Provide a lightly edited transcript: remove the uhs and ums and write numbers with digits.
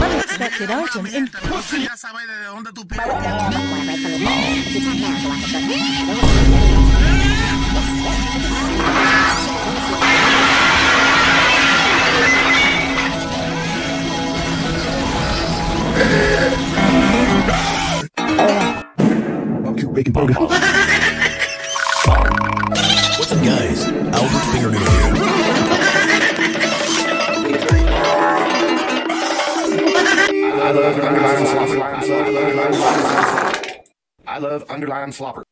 Unexpected item in. Ya sabes de dónde tú piensas. Bacon burger. What's up, guys? Albert Fingernoodle here. I love underline slopper. I love underline slopper.